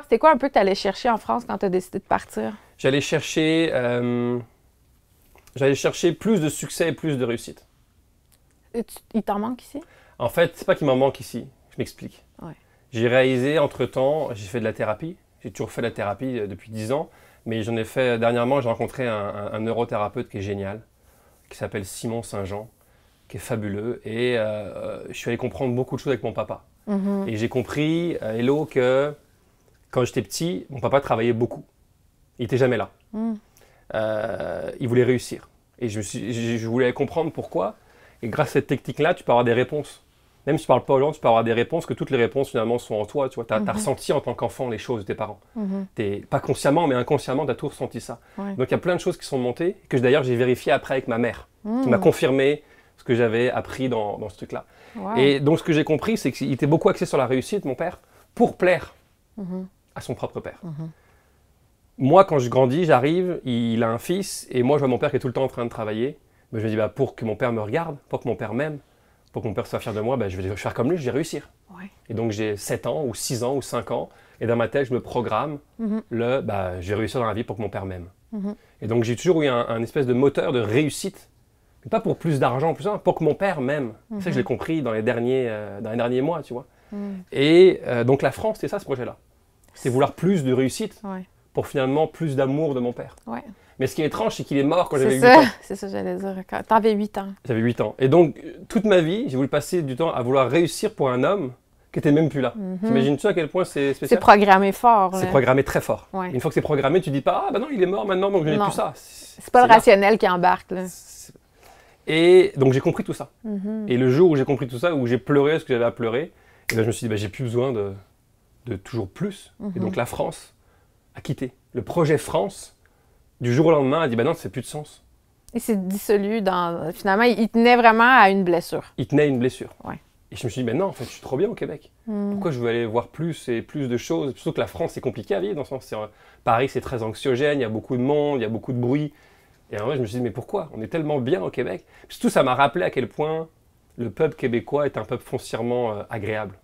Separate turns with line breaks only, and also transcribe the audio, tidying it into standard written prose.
C'était quoi un peu que tu allais chercher en France quand tu as décidé de partir?
J'allais chercher, plus de succès et plus de réussite.
Il t'en manque ici?
En fait, c'est pas qu'il m'en manque ici. Je m'explique.
Ouais.
J'ai réalisé entre-temps, j'ai fait de la thérapie. J'ai toujours fait de la thérapie depuis 10 ans. Mais j'en ai fait dernièrement, j'ai rencontré un neurothérapeute qui est génial, qui s'appelle Simon Saint-Jean, qui est fabuleux. Et je suis allé comprendre beaucoup de choses avec mon papa. Et j'ai compris, Hello, que quand j'étais petit, mon papa travaillait beaucoup. Il n'était jamais là. Il voulait réussir. Et je voulais comprendre pourquoi. Et grâce à cette technique-là, tu peux avoir des réponses. Même si tu ne parles pas aux gens, tu peux avoir des réponses, que toutes les réponses finalement sont en toi. Tu vois, as ressenti en tant qu'enfant les choses de tes parents. Pas consciemment, mais inconsciemment, tu as tout ressenti ça.
Ouais.
Donc il y a plein de choses qui sont montées, que d'ailleurs j'ai vérifié après avec ma mère, qui m'a confirmé ce que j'avais appris dans ce truc-là.
Wow.
Et donc ce que j'ai compris, c'est qu'il était beaucoup axé sur la réussite, mon père, pour plaire à son propre père. Moi, quand je grandis, j'arrive, il a un fils, et moi je vois mon père qui est tout le temps en train de travailler. Mais je me dis, bah, pour que mon père me regarde, pour que mon père m'aime, pour que mon père soit fier de moi, bah, je vais faire comme lui, je vais réussir.
Ouais.
Et donc j'ai 7 ans, ou 6 ans, ou 5 ans, et dans ma tête, je me programme bah, je vais réussir dans la vie pour que mon père m'aime. Et donc j'ai toujours eu un espèce de moteur de réussite, mais pas pour plus d'argent, pour que mon père m'aime. C'est ça que je l'ai compris dans les derniers mois, tu vois. Et donc la France, c'est ça ce projet-là. C'est vouloir plus de réussite pour finalement plus d'amour de mon père.
Ouais.
Mais ce qui est étrange, c'est qu'il est mort quand j'avais 8
ça.
ans.
C'est ça, j'allais dire. Quand t'avais 8 ans.
J'avais 8 ans. Et donc, toute ma vie, j'ai voulu passer du temps à vouloir réussir pour un homme qui était même plus là. T'imagines-tu à quel point c'est
C'est
spécial?
programmé fort.
C'est
là.
programmé très fort.
Ouais.
Une fois que c'est programmé, tu dis pas, ah bah non, il est mort maintenant, donc je n'ai
Non.
plus ça.
C'est pas le
là.
rationnel qui embarque. Là.
Et donc j'ai compris tout ça. Et le jour où j'ai compris tout ça, où j'ai pleuré ce que j'avais à pleurer, et ben, je me suis dit, bah, j'ai plus besoin de toujours plus. Et donc la France a quitté. Le projet France, du jour au lendemain, a dit, bah non, ça fait plus de sens.
Il s'est dissolu dans. Finalement, il tenait vraiment à une blessure.
Il tenait une blessure.
Ouais.
Et je me suis dit, mais non, en fait, je suis trop bien au Québec. Pourquoi je veux aller voir plus et plus de choses? Surtout que la France, c'est compliqué à vivre, dans le sens, Paris, c'est très anxiogène, il y a beaucoup de monde, il y a beaucoup de bruit. Et en vrai, je me suis dit, mais pourquoi? On est tellement bien au Québec. Surtout, ça m'a rappelé à quel point le peuple québécois est un peuple foncièrement agréable.